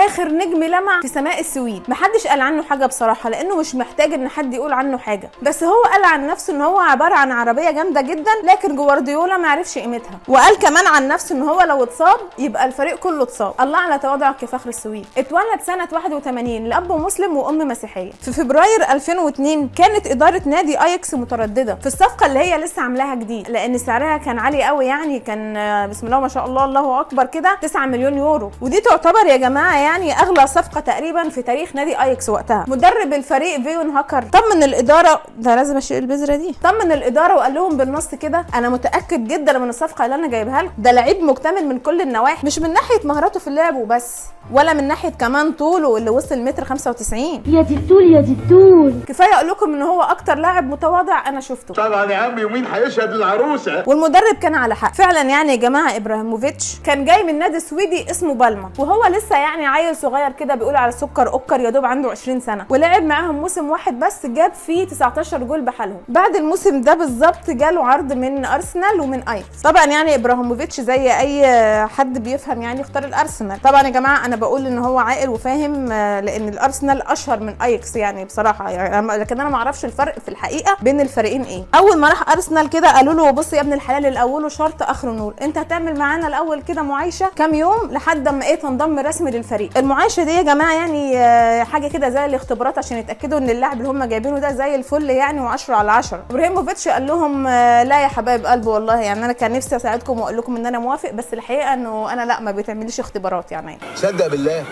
اخر نجم لمع في سماء السويد. محدش قال عنه حاجه بصراحه لانه مش محتاج ان حد يقول عنه حاجه، بس هو قال عن نفسه ان هو عباره عن عربيه جامده جدا، لكن جوارديولا ما عرفش قيمتها. وقال كمان عن نفسه ان هو لو اتصاب يبقى الفريق كله اتصاب. الله على تواضعك يا فخر السويد. اتولد سنه 81 لاب مسلم وام مسيحيه. في فبراير 2002 كانت اداره نادي اياكس متردده في الصفقه اللي هي لسه عاملاها جديد، لان سعرها كان عالي قوي، يعني كان بسم الله ما شاء الله الله اكبر كده 9 مليون يورو، ودي تعتبر يا جماعه يعني اغلى صفقه تقريبا في تاريخ نادي اياكس وقتها. مدرب الفريق فيون هاكر طمن الاداره، ده لازم اشيل البذره دي، طمن الاداره وقال لهم بالنص كده انا متاكد جدا من الصفقه اللي انا جايبها لكم، ده لعيب مكتمل من كل النواحي، مش من ناحيه مهاراته في اللعب وبس، ولا من ناحيه كمان طوله اللي وصل متر 95. يا دي الطول يا دي الطول. كفايه اقول لكم ان هو اكتر لاعب متواضع انا شفته. طبعا يا عم، يومين هيشهد للعروسه. والمدرب كان على حق فعلا يعني يا جماعه. ابراهيموفيتش كان جاي من نادي سويدي اسمه بالما، وهو لسه يعني عيل صغير كده بيقول على سكر اوكر، يا دوب عنده 20 سنه، ولعب معاهم موسم واحد بس جاب فيه 19 جول بحالهم. بعد الموسم ده بالظبط جاله عرض من ارسنال ومن اياكس. طبعا يعني ابراهيموفيتش زي اي حد بيفهم يعني اختار الارسنال. طبعا يا جماعه انا بقول ان هو عاقل وفاهم، لان الارسنال اشهر من اياكس يعني بصراحه يعني، لكن انا ما اعرفش الفرق في الحقيقه بين الفريقين ايه. اول ما راح ارسنال كده قالوا له بص يا ابن الحلال، الاول شرط اخره نور، انت هتعمل معانا الاول كده معايشه كام يوم لحد اما ايه تنضم رسمي للفريق. المعايشه دي يا جماعه يعني حاجه كده زي الاختبارات عشان يتاكدوا ان اللاعب اللي هم جايبينه ده زي الفل يعني، و10 على 10. ابراهيموفيتش قال لهم لا يا حبايب قلبي والله يعني انا كان نفسي اساعدكم واقول لكم ان انا موافق، بس الحقيقه انه انا لا ما بيتعمليش اختبارات يعني. صدق بالله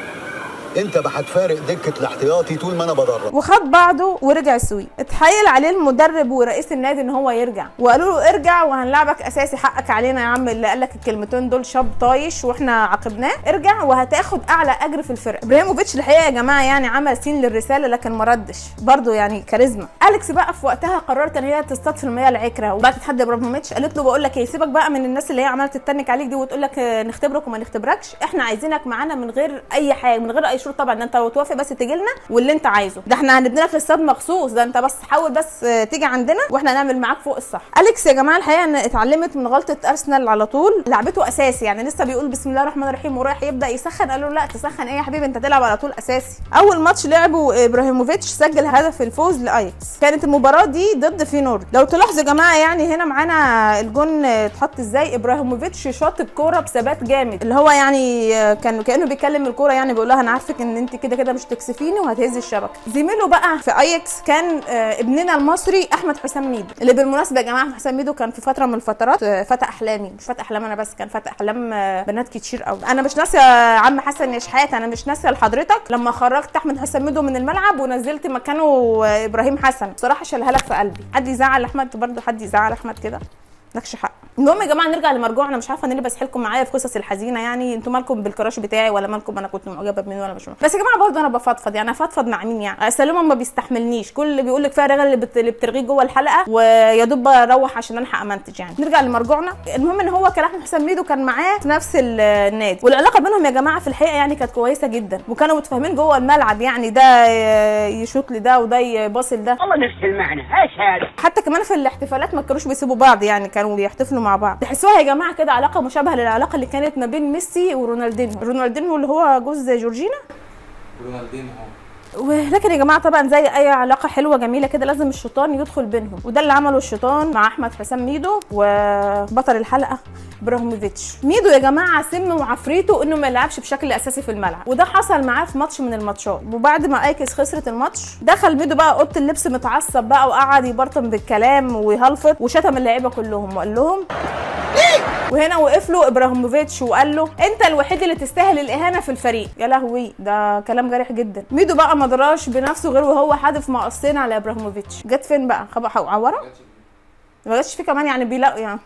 انت هتفارق دكه الاحتياطي طول ما انا بدرب. وخد بعضه ورجع السويد. اتحايل عليه المدرب ورئيس النادي ان هو يرجع، وقالوا له ارجع وهنلعبك اساسي، حقك علينا يا عم، اللي قال لك الكلمتين دول شاب طايش واحنا عاقبناه، ارجع وهتاخد اعلى اجر في الفرقه. ابراهيموفيتش الحقيقه يا جماعه يعني عمل سين للرساله لكن ما ردش برضه يعني كاريزما. اليكس بقى في وقتها قررت ان هي تصطاد في المياه العكره، وبعد تتحدى ابراهيموفيتش قالت له بقول لك ايه، سيبك بقى من الناس اللي هي عماله تتنك عليك دي وتقول لك نختبرك وما نختبركش، احنا عايزينك معانا من غير اي حاجه، من غير اي شروط طبعا، انت لو توافق بس تيجي لنا واللي انت عايزه، ده احنا هنبني لك الاستاد مخصوص، ده انت بس حاول بس تيجي عندنا واحنا هنعمل معاك فوق الصح. اليكس يا جماعه الحقيقه ان اتعلمت من غلطه ارسنال على طول، لعبته اساسي يعني لسه بيقول بسم الله الرحمن الرحيم ورايح يبدا يسخن، قالوا لا تسخن ايه يا حبيبي انت تلعب على طول اساسي. اول ماتش لعبه ابراهيموفيتش سجل هدف الفوز لاياكس، كانت المباراه دي ضد فينورد. لو تلاحظوا يا جماعه يعني هنا معانا الجون اتحط ازاي، ابراهيموفيتش شاط الكوره بثبات جامد، اللي هو يعني كان كانه بيكلم الكوره يعني بيقول لها انا عارفك ان انت كده كده مش تكسفيني وهتهزي الشبكه. زميله بقى في اياكس كان ابننا المصري احمد حسام ميدو، اللي بالمناسبه يا جماعه احمد حسام ميدو كان في فتره من الفترات فتى احلامي، مش فتى احلام انا بس، كان فتى احلام بنات كتير قوي. انا مش ناسيه عم حسن يا شحات، انا مش ناسيه لحضرتك لما خرجت احمد حسام ميدو من الملعب ونزلت مكانه ابراهيم حسن، بصراحه شالها لك في قلبي. حد يزعل احمد برده، حد يزعل احمد كده مالكش حق. المهم يا جماعه نرجع لمرجوعنا، مش عارفه انا ليه بسحلكم معايا في قصص الحزينه يعني، انتوا مالكم بالكراش بتاعي ولا مالكم انا كنت معجبه بمين ولا مش معجبة. بس يا جماعه برضه انا بفضفض يعني، افضفض مع مين يعني؟ سليمه ما بيستحملنيش، كل اللي بيقول لك فيها رغل اللي بترغيه جوه الحلقه ويا دوب بروح عشان الحق امنتج يعني. نرجع لمرجوعنا. المهم ان هو كان احمد حسام ميدو كان معاه في نفس النادي، والعلاقه بينهم يا جماعه في الحقيقه يعني كانت كويسه جدا، وكانوا متفاهمين جوه الملعب يعني، ده يشوط لده وده يباص لده. والله نفس المعنى ايش هذا. حتى كمان في الاحتفالات ما كانوش بيسيبوا بعض يعني، كانوا بيحتفلوا مع بعض. تحسوها يا جماعه كده علاقه مشابهه للعلاقه اللي كانت ما بين ميسي ورونالدينو اللي هو جوز جورجينا. ولكن يا جماعه طبعا زي اي علاقه حلوه جميله كده لازم الشيطان يدخل بينهم، وده اللي عمله الشيطان مع احمد حسام ميدو وبطل الحلقه ابراهيموفيتش. ميدو يا جماعه سم وعفريته انه ما يلعبش بشكل اساسي في الملعب، وده حصل معاه في ماتش من الماتشات. وبعد ما اياكس خسرت الماتش دخل ميدو بقى اوضه اللبس متعصب بقى، وقعد يبرطم بالكلام ويهلفط وشتم اللعيبه كلهم وقال لهم وهنا وقف له ابراهيموفيتش وقال له انت الوحيد اللي تستاهل الاهانه في الفريق. يا لهوي ده كلام جارح جدا. ميدو بقى ما دراش بنفسه غير وهو حادف مقصين على ابراهيموفيتش. جت فين بقى؟ عوره؟ ما جاتش فيه كمان يعني بيلاقوا يعني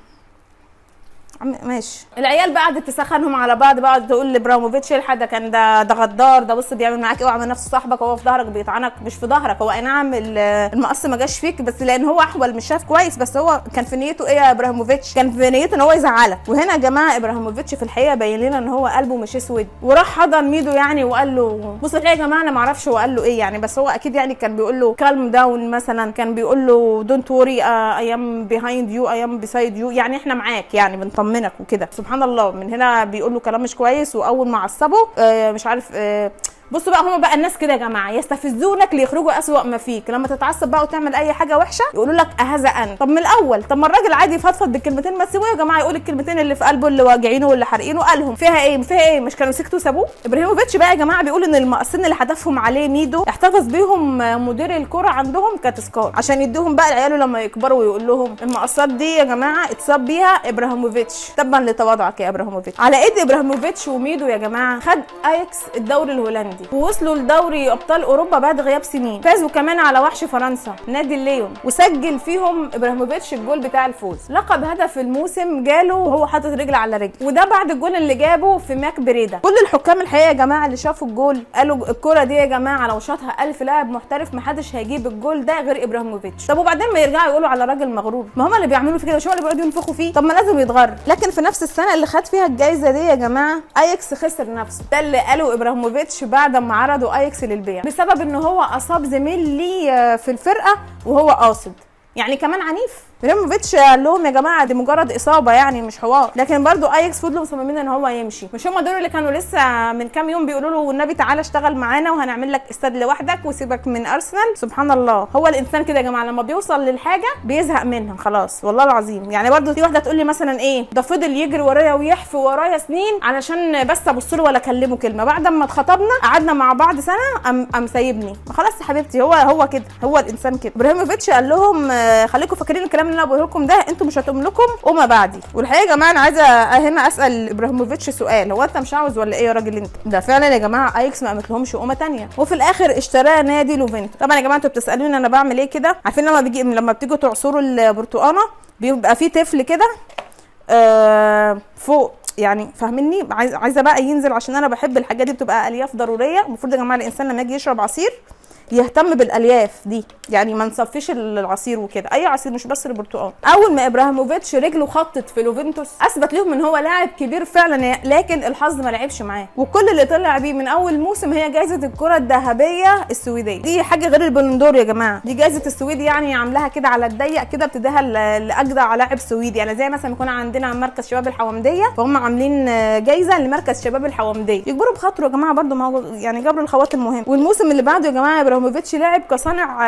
ماشي. العيال بقى قعدت تسخنهم على بعض بقى، تقول لابراهيموفيتش الحق ده كان ده غدار، ده بص بيعمل معاك ايه وعامل نفسه صاحبك وهو في ظهرك بيطعنك. مش في ظهرك، هو اي نعم المقص ما جاش فيك بس لان هو احول مش شاف كويس، بس هو كان في نيته ايه يا ابراهيموفيتش؟ كان في نيته ان هو يزعلك. وهنا يا جماعه ابراهيموفيتش في الحقيقه باين لنا ان هو قلبه مش اسود، وراح حضن ميدو يعني وقال له بص الحقيقه يا جماعه انا ما اعرفش هو قال له ايه يعني، بس هو اكيد يعني كان بيقول له كالم داون مثلا، كان بيقول له دونت وري اي ام بيهايند يو اي ام بيسايد يو، يعني احنا معاك يعني بنطمن بيطمنك وكده. سبحان الله، من هنا بيقول له كلام مش كويس، واول ما عصبه مش عارف بصوا بقى، هما بقى الناس كده يا جماعه يستفزونك ليخرجوا اسوأ ما فيك. لما تتعصب بقى وتعمل اي حاجه وحشه يقولوا لك اهذا انت. طب من الاول، طب ما الراجل عادي يفضفض بالكلمتين، ما تسيبوه يا جماعه يقول الكلمتين اللي في قلبه اللي واجعينه واللي حارقينه، قالهم فيها ايه مش كانوا سكتوا سابوه. ابراهيموفيتش بقى يا جماعه بيقول ان المقصين اللي حدفهم عليه ميدو احتفظ بيهم مدير الكره عندهم كتذكار عشان يدوهم بقى لعياله لما يكبروا، ويقول لهم المقصات دي يا جماعه اتصاب بيها ابراهيموفيتش تبا لتواضعك يا ابراهيموفيتش. على ايد ابراهيموفيتش وميدو يا جماعه خد اياكس الدوري الهولندي، ووصلوا دوري ابطال اوروبا بعد غياب سنين، فازوا كمان على وحش فرنسا نادي الليون، وسجل فيهم ابراهيموفيتش الجول بتاع الفوز. لقب هدف الموسم جاله وهو حاطط رجل على رجل، وده بعد الجول اللي جابه في ماك بريدا. كل الحكام الحقيقه يا جماعه اللي شافوا الجول قالوا الكره دي يا جماعه لو شاطها 1000 لاعب محترف محدش هيجيب الجول ده غير ابراهيموفيتش. طب وبعدين ما يرجعوا يقولوا على راجل مغرور؟ ما هم اللي بيعملوا في كده، مش هم اللي بيقعدوا ينفخوا فيه؟ طب ما لازم يتغر. لكن في نفس السنه اللي خد فيها الجائزه دي يا جماعه اياكس خسر نفسه. ده اللي قاله ابراهيموفيتش بعد ما عرضوا اياكس للبيع بسبب ان هو اصاب زميل ليه في الفرقه وهو قاصد، يعني كمان عنيف. ابراهيموفيتش قال لهم يا جماعه دي مجرد اصابه يعني مش حوار. لكن برضو اياكس فضلوا مصممين ان هو يمشي. مش هم دول اللي كانوا لسه من كام يوم بيقولوا له والنبي تعالى اشتغل معانا وهنعمل لك استاد لوحدك وسيبك من ارسنال؟ سبحان الله، هو الانسان كده يا جماعه لما بيوصل للحاجه بيزهق منها خلاص والله العظيم. يعني برضو في واحده تقول لي مثلا ايه ده فضل يجري ورايا ويحفي ورايا سنين علشان بس ابص له ولا اكلمه كلمه، بعد ما اتخطبنا قعدنا مع بعض سنه قام سايبني. خلاص يا حبيبتي، هو كده، هو الانسان كده. ابراهيموفيتش قال لهم خليكم فاكرين الكلام اللي انا بقوله لكم ده، انتوا مش هتملكم وما بعدي. والحقيقه يا جماعه انا عايزه هنا اسال ابراهيموفيتش سؤال، هو انت مش عاوز ولا ايه يا راجل انت؟ ده فعلا يا جماعه اياكس ما قامتلهمش قومه ثانيه، وفي الاخر اشتراه نادي لوفنتوس. طبعا يا جماعه انتوا بتسالوني انا بعمل ايه كده، عارفين لما بتيجوا تعصروا البرتقانه بيبقى فيه طفل كده فوق، يعني فاهميني؟ عايزه بقى ينزل عشان انا بحب الحاجات دي، بتبقى الياف ضروريه. المفروض يا جماعه الانسان لما يجي يشرب عصير يهتم بالالياف دي، يعني ما نصفيش العصير وكده، اي عصير مش بس البرتقال. اول ما ابراهيموفيتش رجله خطت في لوفنتوس اثبت لهم ان هو لاعب كبير فعلا، لكن الحظ ما لعبش معاه، وكل اللي طلع بيه من اول موسم هي جائزه الكره الذهبيه السويديه. دي حاجه غير البلندور يا جماعه، دي جائزه السويد، يعني عاملاها كده على الضيق كده، بتديها لاجدع لاعب سويدي. يعني زي مثلا يكون عندنا مركز شباب الحومديه، فهم عاملين جائزه لمركز شباب الحومديه، يجبروا بخاطره يا جماعه برده، ما هو يعني جابوا الخواطر المهم. والموسم اللي بعده يا جماعه ابراهيموفيتش لعب كصانع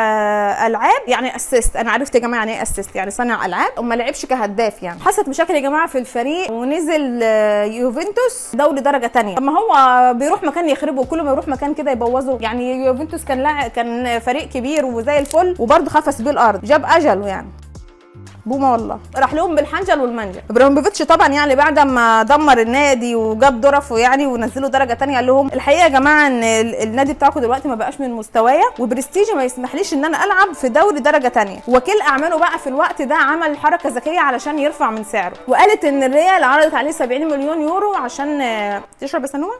العاب، يعني اسيست. انا عرفت يا جماعه يعني ايه اسيست، يعني صانع العاب، وما لعبش كهداف. يعني حصلت مشاكل يا جماعه في الفريق ونزل يوفنتوس دوري درجه ثانيه. اما هو بيروح مكان يخربه، وكل ما يروح مكان كده يبوظه. يعني يوفنتوس كان فريق كبير وزي الفل، وبرده خفس بيه الارض، جاب اجله يعني بوما والله، راح لهم بالحنجل والمنجل. ابراهيموفيتش طبعا يعني بعد ما دمر النادي وجاب ظرفه يعني ونزله درجه ثانيه، قال لهم الحقيقه يا جماعه ان النادي بتاعكم دلوقتي ما بقاش من مستوايا، وبرستيجي ما يسمحليش ان انا العب في دوري درجه ثانيه. وكيل اعماله بقى في الوقت ده عمل حركه ذكيه علشان يرفع من سعره، وقالت ان الريال عرضت عليه 70 مليون يورو عشان تشرب يا سنوه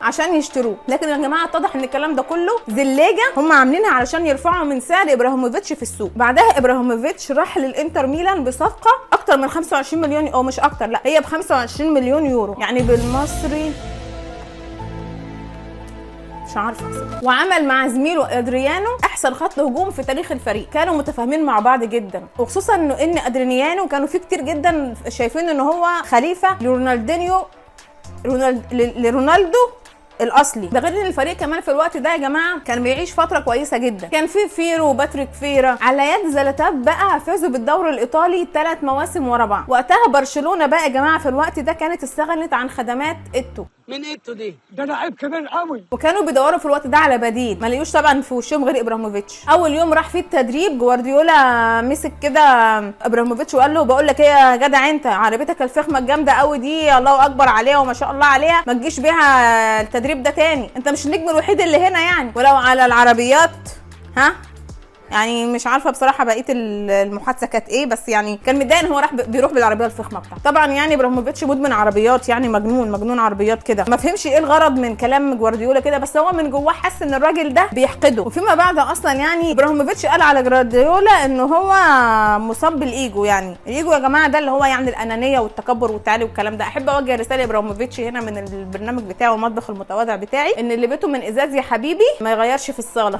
عشان يشتروه. لكن يا جماعه اتضح ان الكلام ده كله زلاجه هم عاملينها علشان يرفعوا من سعر ابراهيموفيتش في السوق. بعدها ابراهيموفيتش راح للانتر ميلان بصفقه اكتر من 25 مليون، او مش اكتر، لا هي ب 25 مليون يورو، يعني بالمصري مش عارفه احسب. وعمل مع زميله ادريانو احسن خط هجوم في تاريخ الفريق، كانوا متفاهمين مع بعض جدا، وخصوصا ان ادريانو كانوا في كتير جدا شايفين ان هو خليفه لرونالدو الاصلي. ده غير ان الفريق كمان في الوقت ده يا جماعه كان بيعيش فتره كويسه جدا، كان في فيرو وباتريك فيرا على يد زلاتان بقى فازوا بالدوري الايطالي 3 مواسم ورا بعض. وقتها برشلونه بقى يا جماعه في الوقت ده كانت استغنت عن خدمات ايتو. من ايتو دي؟ ده لعيب كبير قوي، وكانوا بيدوروا في الوقت ده على بديل، ما لقيوش طبعا في وشهم غير ابراهيموفيتش. اول يوم راح فيه التدريب جوارديولا مسك كده ابراهيموفيتش وقال له بقول لك ايه يا جدع، انت عربيتك الفخمه الجامده قوي دي الله اكبر عليها وما شاء الله عليها، ما تجيش بيها التدريب ده تاني، انت مش النجم الوحيد اللي هنا يعني. ولو على العربيات يعني مش عارفه بصراحه بقيه المحادثه كانت ايه، بس يعني كان متضايق ان هو بيروح بالعربيه الفخمه بتاعته. طبعا يعني ابراهيموفيتش مدمن عربيات، يعني مجنون عربيات كده، ما فهمش ايه الغرض من كلام جوارديولا كده، بس هو من جواه حس ان الراجل ده بيحقده. وفيما بعد اصلا يعني ابراهيموفيتش قال على جوارديولا ان هو مصاب بالايجو. يعني الايجو يا جماعه ده اللي هو يعني الانانيه والتكبر والتعالي والكلام ده. احب اوجه رساله ابراهيموفيتش هنا من البرنامج بتاعه المطبخ المتواضع بتاعي، ان اللي بيته من ازاز يا حبيبي ما يغيرش في الصاله.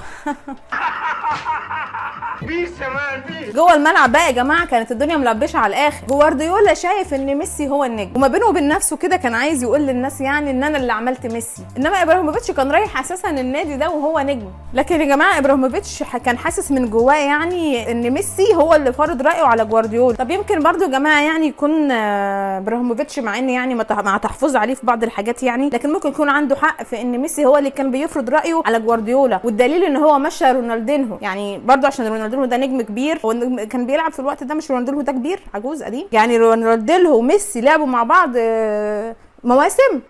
جوه الملعب بقى يا جماعه كانت الدنيا ملبشه على الاخر. جوارديولا شايف ان ميسي هو النجم، وما بينه وبين نفسه كده كان عايز يقول للناس يعني ان انا اللي عملت ميسي، انما ابراهيموفيتش كان رايح اساسا النادي ده وهو نجم. لكن يا جماعه ابراهيموفيتش كان حاسس من جواه يعني ان ميسي هو اللي فرض رايه على جوارديولا. طب يمكن برضو يا جماعه يعني يكون ابراهيموفيتش مع ان يعني مع تحفظ عليه في بعض الحاجات يعني، لكن ممكن يكون عنده حق في ان ميسي هو اللي كان بيفرض رايه على جوارديولا. والدليل ان هو مشى رونالدينهو، يعني برضو عشان رونالدينهو ده نجم كبير، هو كان بيلعب في الوقت ده، مش رونالدينهو ده كبير عجوز قديم يعني. رونالدينهو وميسي لعبوا مع بعض مواسم.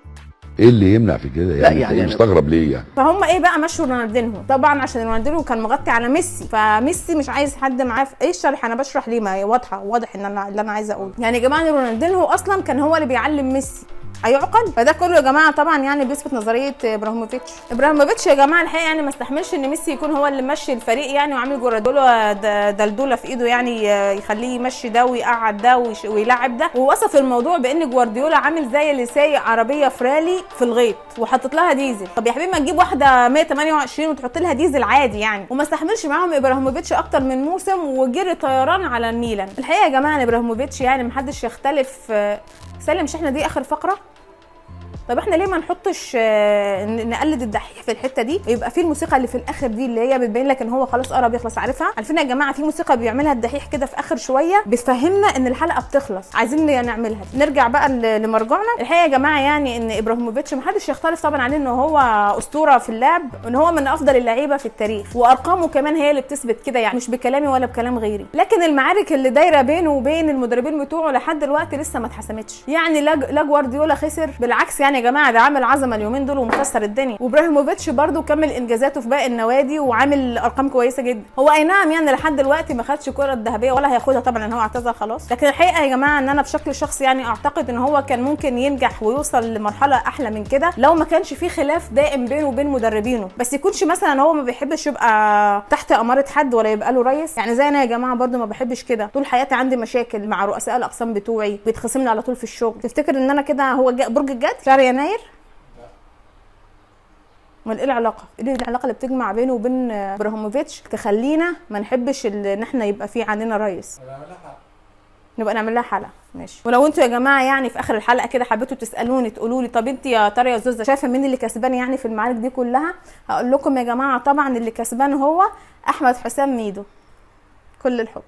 ايه اللي يمنع في كده يعني؟ يعني مستغرب ليه يعني؟ فهم ايه بقى مشوا رونالدينهو طبعا عشان رونالدينهو كان مغطي على ميسي، فميسي مش عايز حد معاه في ايه الشرح، انا بشرح ليه، ما هي واضح ان اللي انا عايزه اقوله يعني يا جماعه ان رونالدينهو اصلا كان هو اللي بيعلم ميسي هيعقل. فده كله يا جماعه طبعا يعني بيثبت نظريه ابراهيموفيتش يا جماعه الحقيقه يعني ما استحملش ان ميسي يكون هو اللي ماشي الفريق يعني، وعامل جوارديولا دلدوله في ايده يعني يخليه يمشي ده ويقعد ده ويلعب ده. ووصف الموضوع بان جوارديولا عامل زي اللي سايق عربيه فرالي في الغيط وحطت لها ديزل. طب يا حبيبي ما تجيب واحده 128 وتحط لها ديزل عادي يعني. وما استحملش معاهم ابراهيموفيتش اكتر من موسم وجري طيران على الميلان. الحقيقه يا جماعه ابراهيموفيتش يعني محدش يختلف. سالم مش احنا دي اخر فقره؟ طب احنا ليه ما نحطش نقلد الدحيح في الحته دي، يبقى في الموسيقى اللي في الاخر دي اللي هي بتبين لك ان هو خلاص قرب يخلص. عارفها؟ عارفين يا جماعه في موسيقى بيعملها الدحيح كده في اخر شويه بتفهمنا ان الحلقه بتخلص، عايزين نعملها. نرجع بقى لمرجعنا. الحقيقه يا جماعه يعني ان ابراهيموفيتش محدش يختلف طبعا عليه ان هو اسطوره في اللعب، وان هو من افضل اللعيبه في التاريخ، وارقامه كمان هي اللي بتثبت كده يعني، مش بكلامي ولا بكلام غيري. لكن المعارك اللي دايره بينه وبين المدربين بتوعه لحد دلوقتي لسه ما اتحسمتش يعني. لا جوارديولا خسر، بالعكس يعني يا جماعه ده عامل عظمه اليومين دول ومكسر الدنيا. وابراهيموفيتش برده كمل انجازاته في باقي النوادي وعامل ارقام كويسه جدا. هو اي نعم يعني لحد دلوقتي ما خدش الكره الذهبيه ولا هياخدها طبعا لان هو اعتزل خلاص، لكن الحقيقه يا جماعه ان انا بشكل شخصي يعني اعتقد ان هو كان ممكن ينجح ويوصل لمرحله احلى من كده لو ما كانش في خلاف دائم بينه وبين مدربينه. بس يكونش مثلا هو ما بيحبش يبقى تحت اماره حد ولا يبقى له رئيس يعني. زي انا يا جماعه برده ما بحبش كده، طول حياتي عندي مشاكل مع رؤساء الاقسام بتوعي، بيتخصم لي على طول في الشغل. تفتكر ان انا كده هو برج الجد شهر يناير؟ امال ايه العلاقه؟ ايه العلاقه اللي بتجمع بينه وبين ابراهيموفيتش تخلينا ما نحبش ان احنا يبقى في عندنا رئيس؟ نبقى نعمل لها حلقه ماشي. ولو انتوا يا جماعه يعني في اخر الحلقه كده حبيتوا تسالوني تقولوا لي طب انت يا ترى يا زوزه شايفه مين اللي كسبان يعني في المعارك دي كلها، هقول لكم يا جماعه طبعا اللي كسبان هو احمد حسام ميدو. كل الحب.